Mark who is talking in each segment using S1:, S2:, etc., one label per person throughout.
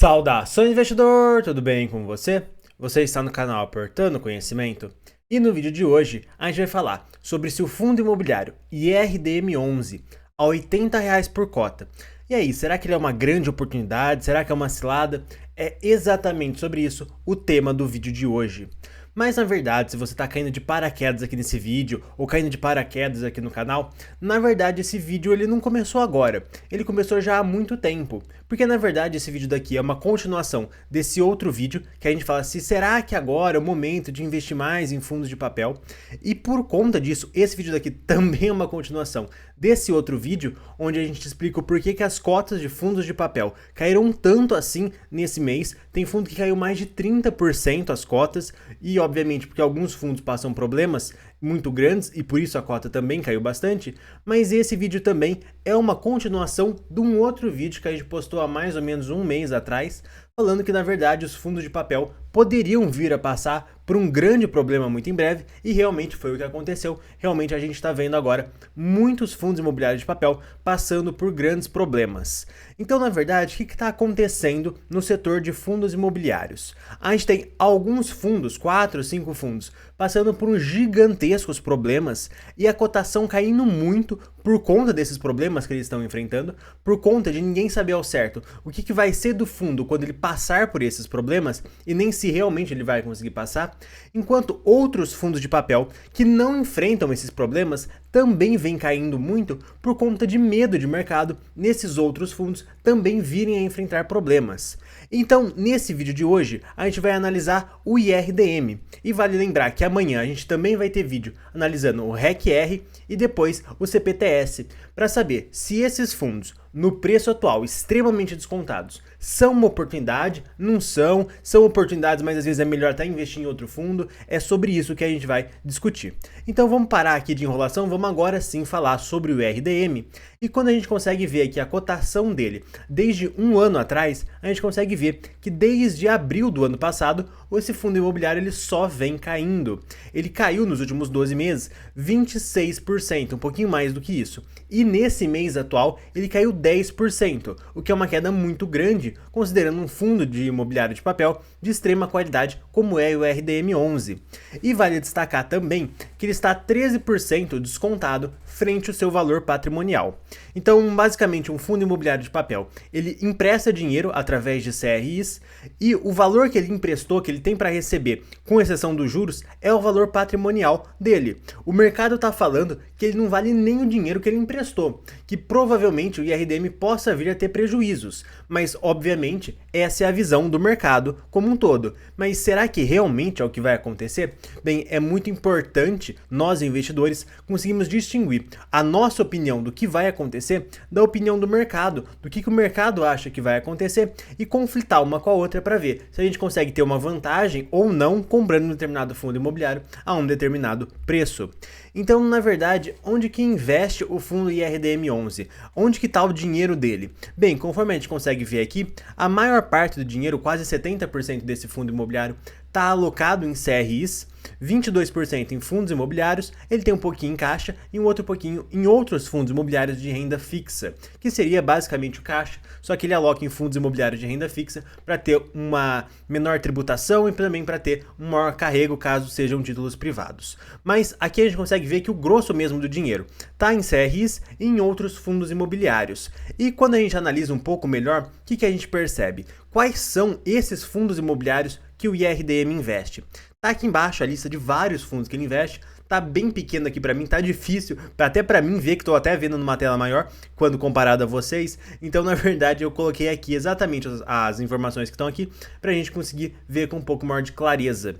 S1: Saudações, investidor! Tudo bem com você? Você está no canal Aportando Conhecimento? E no vídeo de hoje a gente vai falar sobre se o fundo imobiliário IRDM11 a R$ 80 por cota. E aí, será que ele é uma grande oportunidade? Será que é uma cilada? É exatamente sobre isso o tema do vídeo de hoje. Mas na verdade, se você está caindo de paraquedas aqui nesse vídeo, ou caindo de paraquedas aqui no canal, na verdade esse vídeo ele não começou agora, ele começou já há muito tempo. Porque na verdade esse vídeo daqui é uma continuação desse outro vídeo, que a gente fala se será que agora é o momento de investir mais em fundos de papel. E por conta disso, esse vídeo daqui também é uma continuação desse outro vídeo, onde a gente explica o porquê que as cotas de fundos de papel caíram tanto assim nesse mês. Tem fundo que caiu mais de 30% as cotas, e obviamente porque alguns fundos passam problemas muito grandes e por isso a cota também caiu bastante, mas esse vídeo também é uma continuação de um outro vídeo que a gente postou há mais ou menos um mês atrás, falando que na verdade os fundos de papel poderiam vir a passar por um grande problema muito em breve, e realmente foi o que aconteceu. Realmente a gente está vendo agora muitos fundos imobiliários de papel passando por grandes problemas. Então, na verdade, o que está acontecendo no setor de fundos imobiliários? A gente tem alguns fundos, 4, 5 fundos, passando por uns gigantescos problemas e a cotação caindo muito por conta desses problemas que eles estão enfrentando, por conta de ninguém saber ao certo o que vai ser do fundo quando ele passar por esses problemas e nem se realmente ele vai conseguir passar, enquanto outros fundos de papel que não enfrentam esses problemas também vêm caindo muito por conta de medo de mercado nesses outros fundos também virem a enfrentar problemas. Então, nesse vídeo de hoje, a gente vai analisar o IRDM. E vale lembrar que amanhã a gente também vai ter vídeo analisando o REC-R e depois o CPTS, para saber se esses fundos, no preço atual, extremamente descontados, são uma oportunidade, não são, são oportunidades, mas às vezes é melhor até investir em outro fundo. É sobre isso que a gente vai discutir. Então vamos parar aqui de enrolação, vamos agora sim falar sobre o IRDM. E quando a gente consegue ver aqui a cotação dele desde um ano atrás, a gente consegue ver que desde abril do ano passado, esse fundo imobiliário ele só vem caindo. Ele caiu nos últimos 12 meses 26%, um pouquinho mais do que isso. E nesse mês atual ele caiu 10%, o que é uma queda muito grande, considerando um fundo de imobiliário de papel de extrema qualidade como é o RDM11. E vale destacar também que ele está 13% descontado frente ao seu valor patrimonial. Então, basicamente, um fundo imobiliário de papel, ele empresta dinheiro através de CRIs e o valor que ele emprestou, que ele tem para receber, com exceção dos juros, é o valor patrimonial dele. O mercado está falando que ele não vale nem o dinheiro que ele emprestou, que provavelmente o IRDM possa vir a ter prejuízos, mas obviamente essa é a visão do mercado como um todo. Mas será que realmente é o que vai acontecer? Bem, é muito importante nós investidores conseguirmos distinguir a nossa opinião do que vai acontecer da opinião do mercado, do que o mercado acha que vai acontecer, e conflitar uma com a outra para ver se a gente consegue ter uma vantagem ou não comprando um determinado fundo imobiliário a um determinado preço. Então, na verdade, onde que investe o fundo IRDM11? Onde que está o dinheiro dele? Bem, conforme a gente consegue ver aqui, a maior parte do dinheiro, quase 70% desse fundo imobiliário, está alocado em CRIs, 22% em fundos imobiliários, ele tem um pouquinho em caixa e um outro pouquinho em outros fundos imobiliários de renda fixa, que seria basicamente o caixa, só que ele aloca em fundos imobiliários de renda fixa para ter uma menor tributação e também para ter um maior carrego caso sejam títulos privados. Mas aqui a gente consegue ver que o grosso mesmo do dinheiro está em CRIs e em outros fundos imobiliários. E quando a gente analisa um pouco melhor, o que a gente percebe? Quais são esses fundos imobiliários que o IRDM investe? Tá aqui embaixo a lista de vários fundos que ele investe, tá bem pequeno aqui para mim, tá difícil até para mim ver, que tô até vendo numa tela maior quando comparado a vocês. Então, na verdade, eu coloquei aqui exatamente as informações que estão aqui pra gente conseguir ver com um pouco maior de clareza.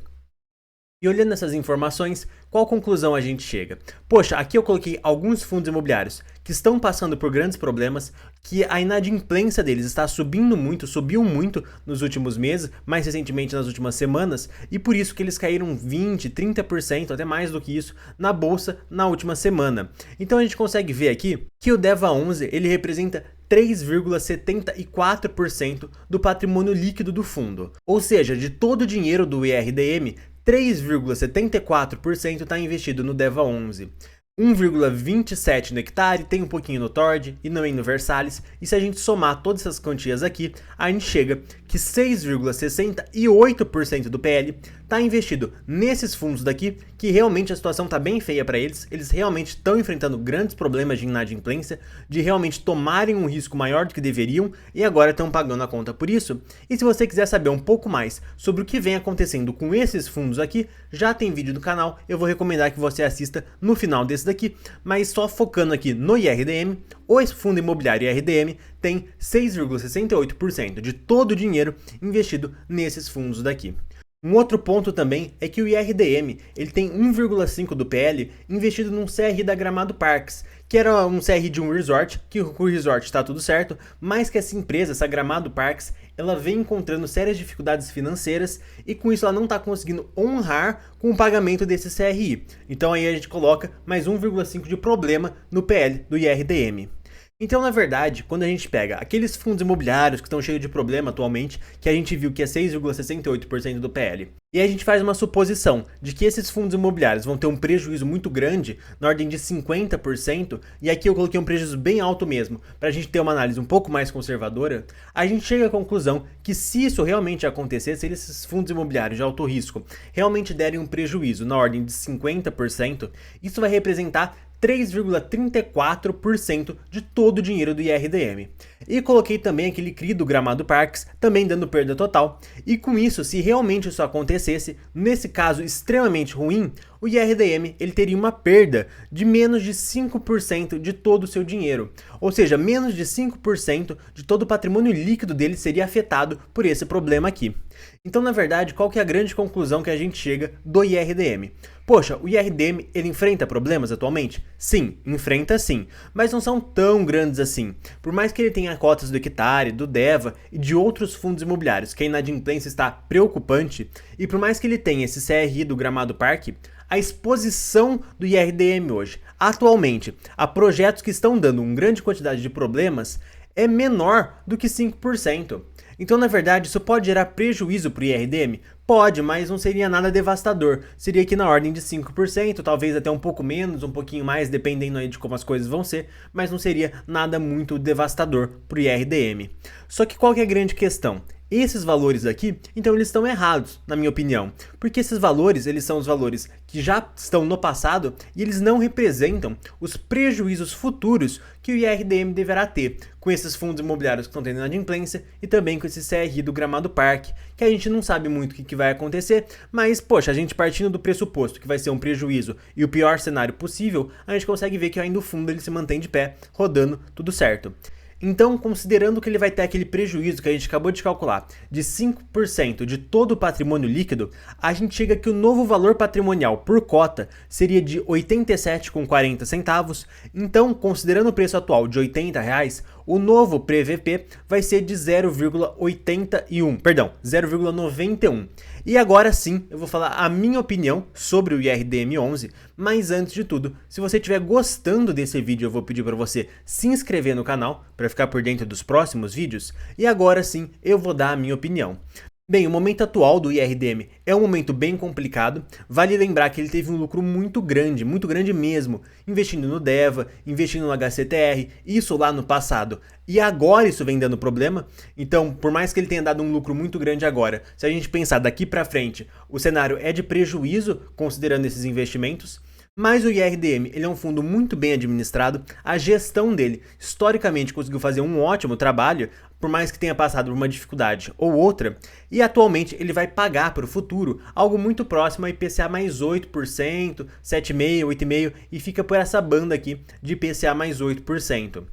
S1: E olhando essas informações, qual conclusão a gente chega? Poxa, aqui eu coloquei alguns fundos imobiliários que estão passando por grandes problemas, que a inadimplência deles está subindo muito, subiu muito nos últimos meses, mais recentemente nas últimas semanas, e por isso que eles caíram 20%, 30%, até mais do que isso, na bolsa na última semana. Então a gente consegue ver aqui que o DEVA11 ele representa 3,74% do patrimônio líquido do fundo. Ou seja, de todo o dinheiro do IRDM, 3,74% está investido no DEVA11. 1,27 no hectare, tem um pouquinho no Tord e também no Versalhes, e se a gente somar todas essas quantias aqui, a gente chega que 6,68% do PL está investido nesses fundos daqui, que realmente a situação está bem feia para eles. Eles realmente estão enfrentando grandes problemas de inadimplência, de realmente tomarem um risco maior do que deveriam e agora estão pagando a conta por isso. E se você quiser saber um pouco mais sobre o que vem acontecendo com esses fundos aqui, já tem vídeo no canal, eu vou recomendar que você assista no final desse daqui, mas só focando aqui no IRDM, o fundo imobiliário IRDM tem 6,68% de todo o dinheiro investido nesses fundos daqui. Um outro ponto também é que o IRDM ele tem 1,5% do PL investido num CRI da Gramado Parques, que era um CRI de um resort, que o resort está tudo certo, mas que essa empresa, essa Gramado Parques, ela vem encontrando sérias dificuldades financeiras e com isso ela não está conseguindo honrar com o pagamento desse CRI. Então aí a gente coloca mais 1,5% de problema no PL do IRDM. Então, na verdade, quando a gente pega aqueles fundos imobiliários que estão cheios de problema atualmente, que a gente viu que é 6,68% do PL, e a gente faz uma suposição de que esses fundos imobiliários vão ter um prejuízo muito grande, na ordem de 50%, e aqui eu coloquei um prejuízo bem alto mesmo, para a gente ter uma análise um pouco mais conservadora, a gente chega à conclusão que se isso realmente acontecer, se esses fundos imobiliários de alto risco realmente derem um prejuízo na ordem de 50%, isso vai representar 3,34% de todo o dinheiro do IRDM. E coloquei também aquele CRI do Gramado Parques, também dando perda total. E com isso, se realmente isso acontecesse, nesse caso extremamente ruim, o IRDM ele teria uma perda de menos de 5% de todo o seu dinheiro. Ou seja, menos de 5% de todo o patrimônio líquido dele seria afetado por esse problema aqui. Então, na verdade, qual que é a grande conclusão que a gente chega do IRDM? Poxa, o IRDM ele enfrenta problemas atualmente? Sim, enfrenta sim, mas não são tão grandes assim. Por mais que ele tenha cotas do Equitare, do Deva e de outros fundos imobiliários que a inadimplência está preocupante, e por mais que ele tenha esse CRI do Gramado Parque, a exposição do IRDM hoje, atualmente, a projetos que estão dando uma grande quantidade de problemas, é menor do que 5%. Então, na verdade, isso pode gerar prejuízo para o IRDM? Pode, mas não seria nada devastador. Seria aqui na ordem de 5%, talvez até um pouco menos, um pouquinho mais, dependendo aí de como as coisas vão ser, mas não seria nada muito devastador para o IRDM. Só que qual que é a grande questão? Esses valores aqui, então eles estão errados, na minha opinião, porque esses valores, eles são os valores que já estão no passado e eles não representam os prejuízos futuros que o IRDM deverá ter com esses fundos imobiliários que estão tendo inadimplência e também com esse CRI do Gramado Parque, que a gente não sabe muito o que vai acontecer, mas, poxa, a gente partindo do pressuposto que vai ser um prejuízo e o pior cenário possível, a gente consegue ver que ainda o fundo ele se mantém de pé, rodando, tudo certo. Então, considerando que ele vai ter aquele prejuízo que a gente acabou de calcular de 5% de todo o patrimônio líquido, a gente chega que o novo valor patrimonial por cota seria de R$ 87,40. Então, considerando o preço atual de R$ 80, o novo PVP vai ser de 0,91. E agora sim, eu vou falar a minha opinião sobre o IRDM 11, mas antes de tudo, se você estiver gostando desse vídeo, eu vou pedir para você se inscrever no canal para ficar por dentro dos próximos vídeos, e agora sim, eu vou dar a minha opinião. Bem, o momento atual do IRDM é um momento bem complicado, vale lembrar que ele teve um lucro muito grande mesmo, investindo no Deva, investindo no HCTR, isso lá no passado, e agora isso vem dando problema, então por mais que ele tenha dado um lucro muito grande agora, se a gente pensar daqui para frente, o cenário é de prejuízo considerando esses investimentos. Mas o IRDM ele é um fundo muito bem administrado, a gestão dele historicamente conseguiu fazer um ótimo trabalho, por mais que tenha passado por uma dificuldade ou outra, e atualmente ele vai pagar para o futuro algo muito próximo a IPCA mais 8%, 7,5%, 8,5% e fica por essa banda aqui de IPCA mais 8%.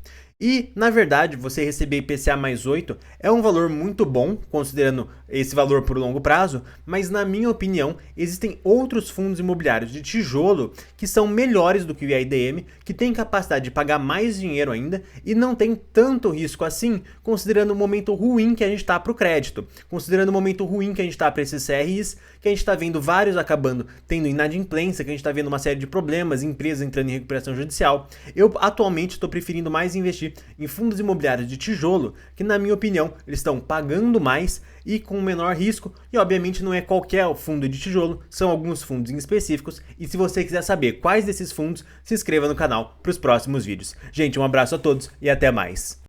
S1: E, na verdade, você receber IPCA mais 8 é um valor muito bom, considerando esse valor por longo prazo, mas na minha opinião, existem outros fundos imobiliários de tijolo que são melhores do que o IRDM, que têm capacidade de pagar mais dinheiro ainda e não tem tanto risco assim, considerando o momento ruim que a gente está para o crédito, considerando o momento ruim que a gente está para esses CRIs, que a gente está vendo vários acabando tendo inadimplência, que a gente está vendo uma série de problemas, empresas entrando em recuperação judicial. Eu atualmente estou preferindo mais investir em fundos imobiliários de tijolo, que na minha opinião eles estão pagando mais e com menor risco, e obviamente não é qualquer fundo de tijolo, são alguns fundos em específicos, e se você quiser saber quais desses fundos, se inscreva no canal para os próximos vídeos. Gente, um abraço a todos e até mais!